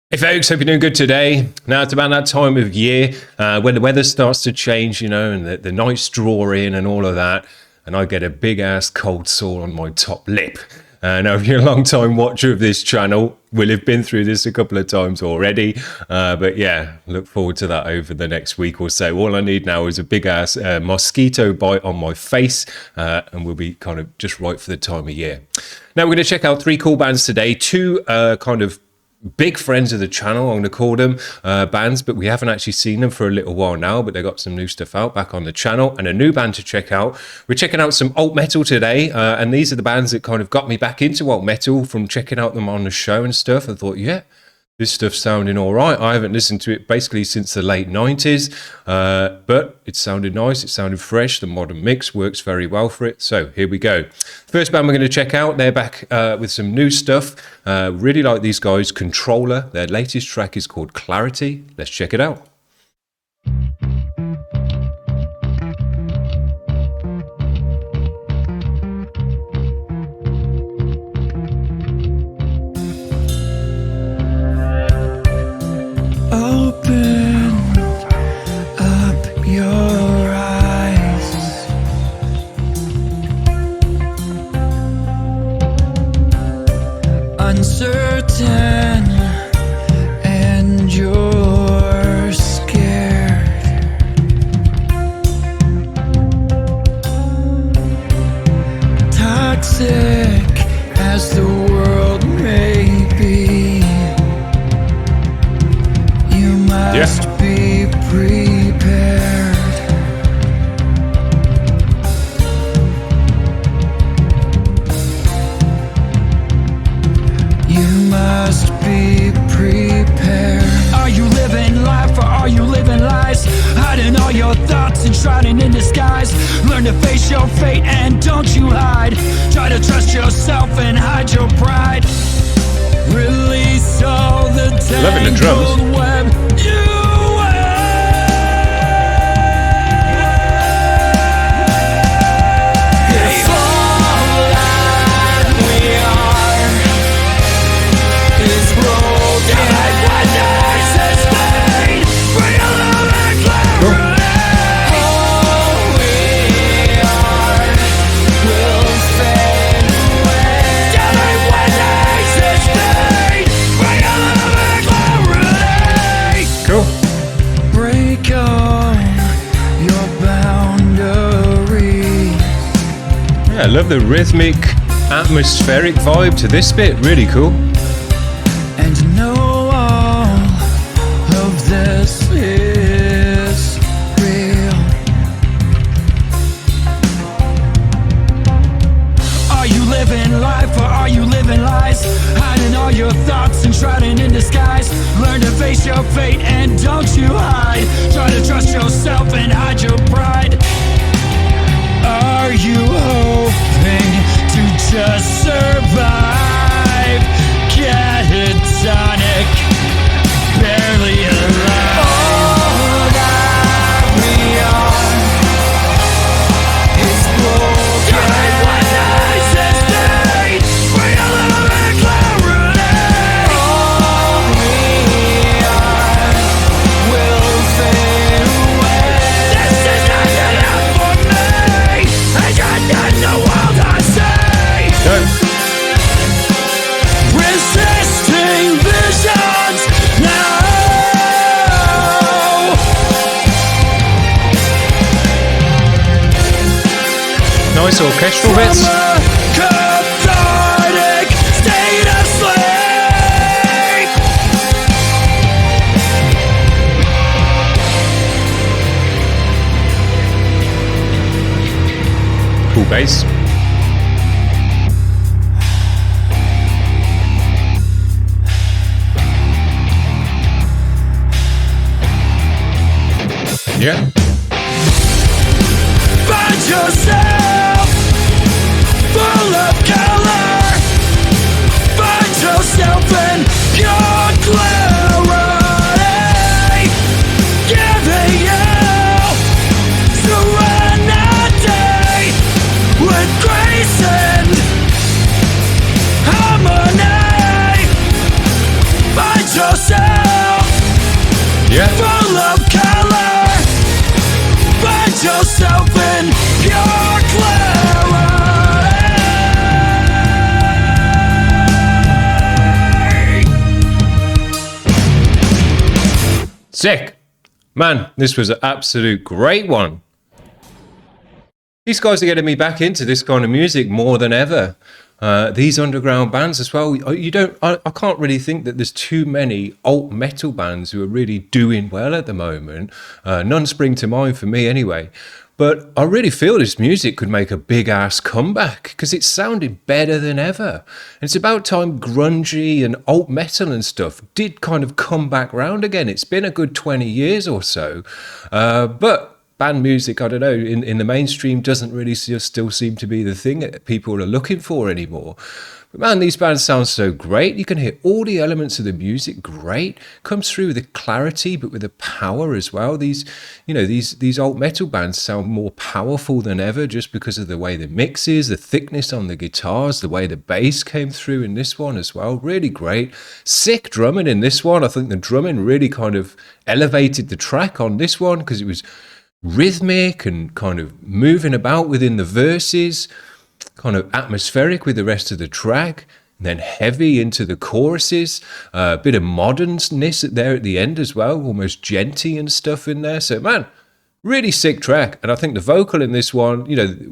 Hey folks, hope you're doing good today. Now it's about that time of year when the weather starts to change, you know, and the nights draw in and all of that, and I get a big ass cold sore on my top lip. Now if you're a long time watcher of this channel, we'll have been through this a couple of times already, but yeah, look forward to that over the next week or so. All I need now is a big ass mosquito bite on my face, and we'll be kind of just right for the time of year. Now we're going to check out 3 cool bands today, 2 kind of big friends of the channel, I'm going to call them, bands, but we haven't actually seen them for a little while now, but they got some new stuff out back on the channel and a new band to check out. We're checking out some alt metal today, and these are the bands that kind of got me back into alt metal from checking out them on the show and stuff. I thought, yeah, this stuff's sounding all right. I haven't listened to it basically since the late 90s, but it sounded nice, it sounded fresh, the modern mix works very well for it, so here we go. First band we're going to check out, they're back with some new stuff. Really like these guys, CONTRØLLER. Their latest track is called Clarity. Let's check it out. Open up your eyes. Uncertain and you're scared. Toxic as the world may be, you must be prepared. You must be prepared. Are you living life or are you living lies? Hiding all your thoughts and shrouding in disguise. Learn to face your fate and don't you hide. Try to trust yourself and hide your pride. Release all the tangled web you I love the rhythmic, atmospheric vibe to this bit, really cool. And know all of this is real. Are you living life or are you living lies? Hiding all your thoughts and shrouding in disguise. Learn to face your fate and don't you hide. Try to trust yourself and hide your pride. Are you hoping to just survive? Catatonic, barely alive. All that we are is broken. What is this day? Real and clarity. All we are will fade away. This is not enough for me. In the world I see. Resisting visions now. Nice orchestral bits. From a cathartic state of sleep. Cool bass. Yeah. Find yourself full of color. Find yourself in pure clarity. Giving you serenity with grace and harmony. Find yourself Sick. Man, this was an absolute great one. These guys are getting me back into this kind of music more than ever. These underground bands as well. I can't really think that there's too many alt metal bands who are really doing well at the moment. None spring to mind for me anyway. But I really feel this music could make a big ass comeback because it sounded better than ever. And it's about time grungy and alt metal and stuff did kind of come back round again. It's been a good 20 years or so. But band music, I don't know, in the mainstream doesn't really still seem to be the thing that people are looking for anymore. But man, these bands sound so great. You can hear all the elements of the music great. Comes through with a clarity, but with a power as well. These alt metal bands sound more powerful than ever just because of the way the mix is, the thickness on the guitars, the way the bass came through in this one as well. Really great. Sick drumming in this one. I think the drumming really kind of elevated the track on this one because it was rhythmic and kind of moving about within the verses, kind of atmospheric with the rest of the track, and then heavy into the choruses, a bit of modernness there at the end as well, almost djenty and stuff in there. So man, really sick track. And I think the vocal in this one,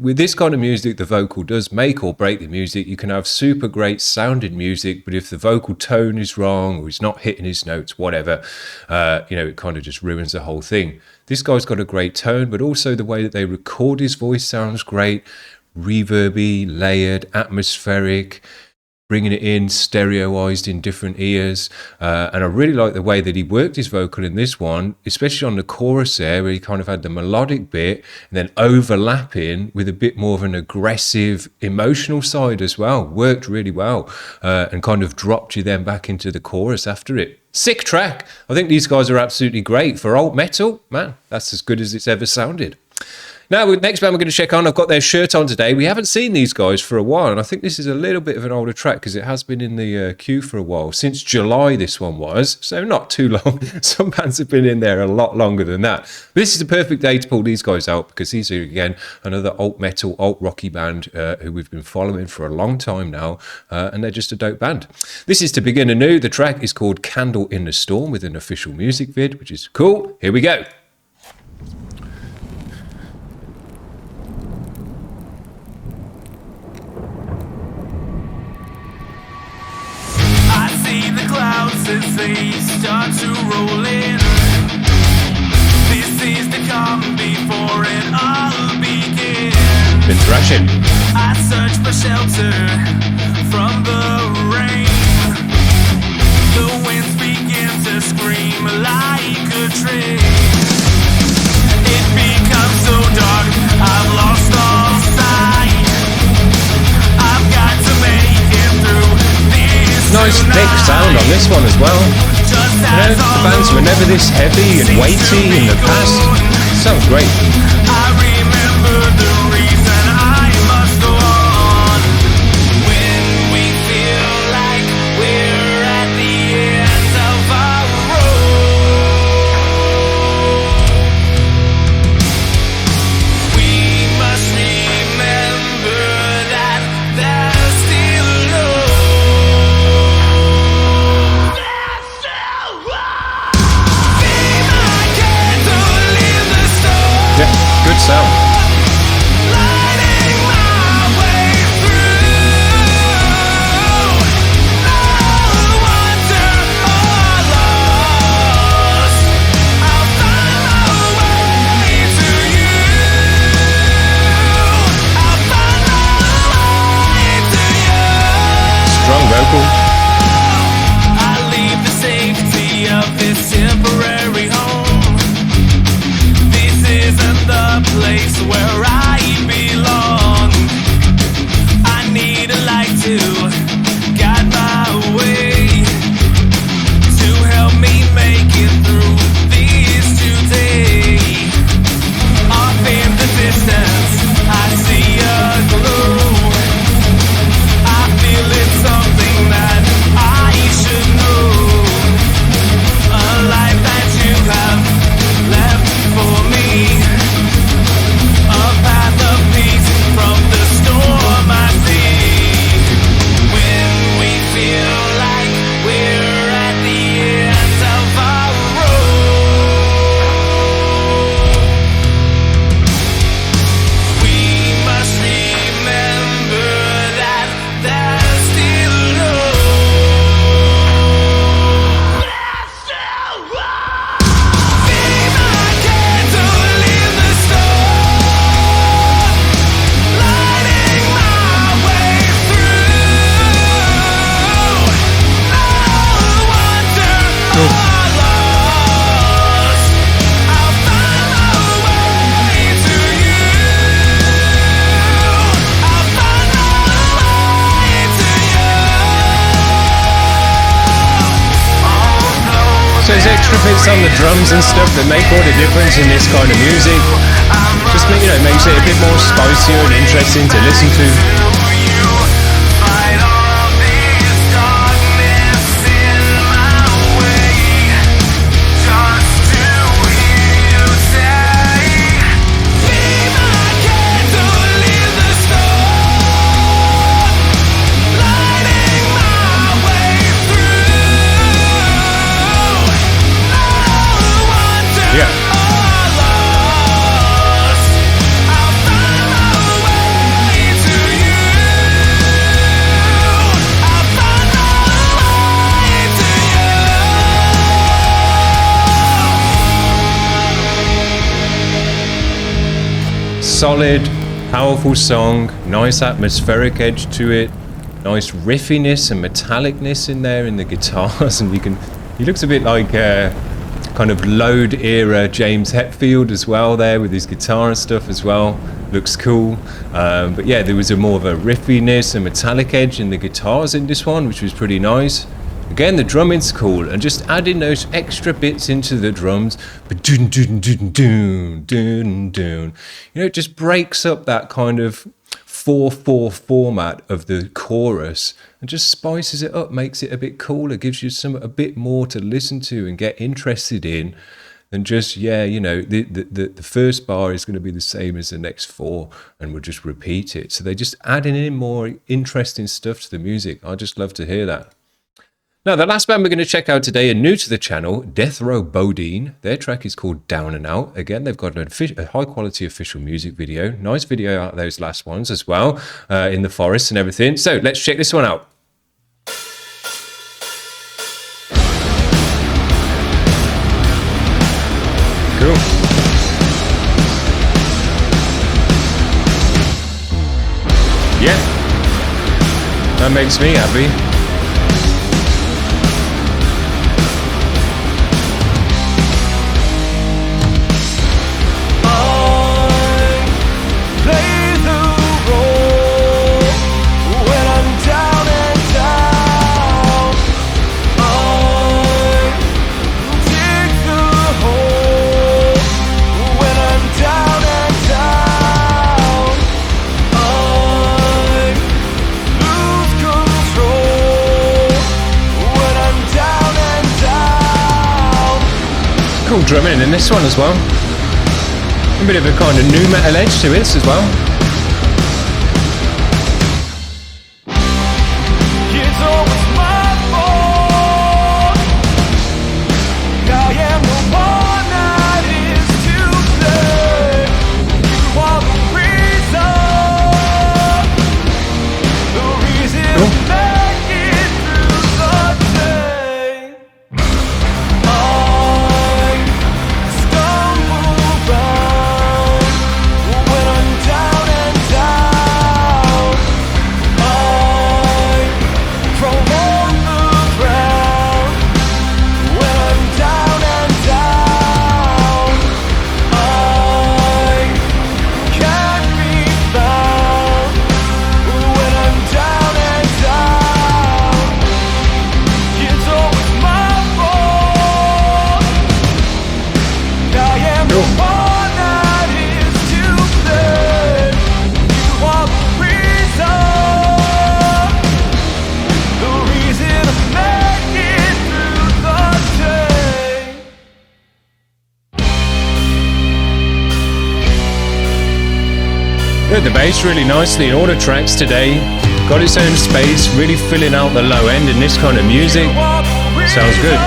with this kind of music, the vocal does make or break the music. You can have super great sounding music, but if the vocal tone is wrong or he's not hitting his notes, whatever, it kind of just ruins the whole thing. This guy's got a great tone, but also the way that they record his voice sounds great. Reverby, layered, atmospheric, bringing it in, stereoized in different ears. And I really like the way that he worked his vocal in this one, especially on the chorus there, where he kind of had the melodic bit and then overlapping with a bit more of an aggressive, emotional side as well. Worked really well and kind of dropped you then back into the chorus after it. Sick track. I think these guys are absolutely great. For alt metal, man, that's as good as it's ever sounded. Now, the next band we're going to check on, I've got their shirt on today. We haven't seen these guys for a while, and I think this is a little bit of an older track because it has been in the queue for a while. Since July, this one was, so not too long. Some bands have been in there a lot longer than that. But this is the perfect day to pull these guys out because these are, again, another alt metal, alt rocky band who we've been following for a long time now, and they're just a dope band. This is To Begin Anew. The track is called Candle in the Storm with an official music vid, which is cool. Here we go. Clouds as they start to roll in. This is the calm before it all begins. Been thrashing. I search for shelter from the rain. The winds begin to scream like a train. It becomes so dark, I've lost all sight. I've got to make it through this. Nice thick sound on this one as well. The bands were never this heavy and weighty in the past. Sounds great. I remember the reason I must go on. When we feel like we're at the end of our road, we must remember that there's still hope. Yeah, good sound. drums and stuff that make all the difference in this kind of music. Just, you know, makes it a bit more spicier and interesting to listen to. Solid, powerful song, nice atmospheric edge to it, nice riffiness and metallicness in there in the guitars, and he looks a bit like kind of Load era James Hetfield as well there with his guitar and stuff as well. Looks cool, but yeah, there was a more of a riffiness and metallic edge in the guitars in this one, which was pretty nice. Again, the drumming's cool, and just adding those extra bits into the drums, you know, it just breaks up that kind of 4/4 format of the chorus and just spices it up, makes it a bit cooler, gives you a bit more to listen to and get interested in than just, yeah, you know, the first bar is going to be the same as the next four and we'll just repeat it. So they're just adding in more interesting stuff to the music. I just love to hear that. Now, the last band we're going to check out today are new to the channel, Deathrow Bodeen. Their track is called Down and Out. Again, they've got a high-quality official music video. Nice video out of those last ones as well, in the forest and everything. So let's check this one out. Cool. Yeah. That makes me happy. Cool drumming in this one as well. A bit of a kind of new metal edge to this as well. Heard the bass really nicely in all the tracks today. Got its own space, really filling out the low end in this kind of music. Sounds good.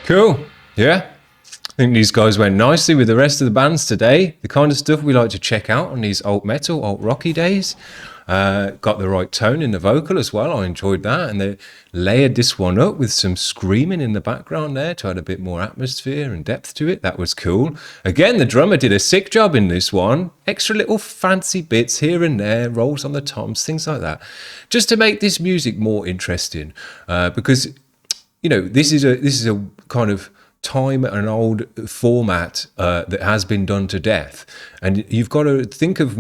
Cool. Yeah. I think these guys went nicely with the rest of the bands today. The kind of stuff we like to check out on these alt metal, alt rocky days. Got the right tone in the vocal as well. I enjoyed that. And they layered this one up with some screaming in the background there to add a bit more atmosphere and depth to it. That was cool. Again, the drummer did a sick job in this one. Extra little fancy bits here and there, rolls on the toms, things like that. Just to make this music more interesting. Because, you know, this is a kind of time and an old format that has been done to death. And you've got to think of,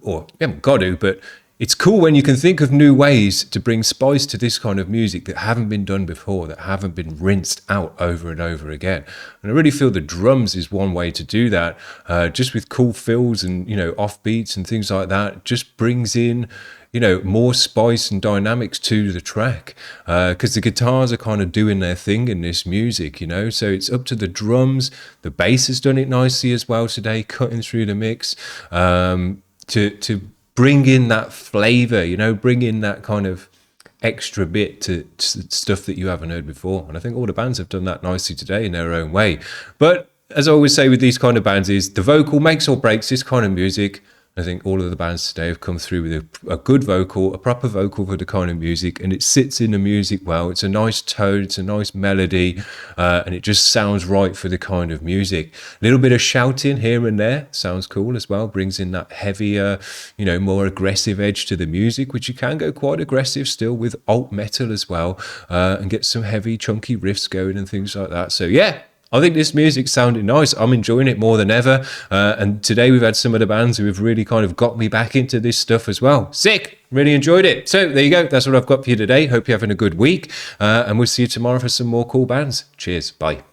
or you haven't got to, but it's cool when you can think of new ways to bring spice to this kind of music that haven't been done before, that haven't been rinsed out over and over again. And I really feel the drums is one way to do that, just with cool fills and, you know, offbeats and things like that. Just brings in, you know, more spice and dynamics to the track, because the guitars are kind of doing their thing in this music, you know. So it's up to the drums. The bass has done it nicely as well today, cutting through the mix, to bring in that flavor, you know, bring in that kind of extra bit to stuff that you haven't heard before. And I think all the bands have done that nicely today in their own way. But as I always say with these kind of bands, is the vocal makes or breaks this kind of music. I think all of the bands today have come through with a good vocal, a proper vocal for the kind of music, and it sits in the music well. It's a nice tone, it's a nice melody, and it just sounds right for the kind of music. A little bit of shouting here and there sounds cool as well, brings in that heavier, you know, more aggressive edge to the music, which you can go quite aggressive still with alt metal as well, and get some heavy, chunky riffs going and things like that. So yeah, I think this music sounded nice. I'm enjoying it more than ever. And today we've had some of the bands who have really kind of got me back into this stuff as well. Sick. Really enjoyed it. So there you go. That's what I've got for you today. Hope you're having a good week. And we'll see you tomorrow for some more cool bands. Cheers. Bye.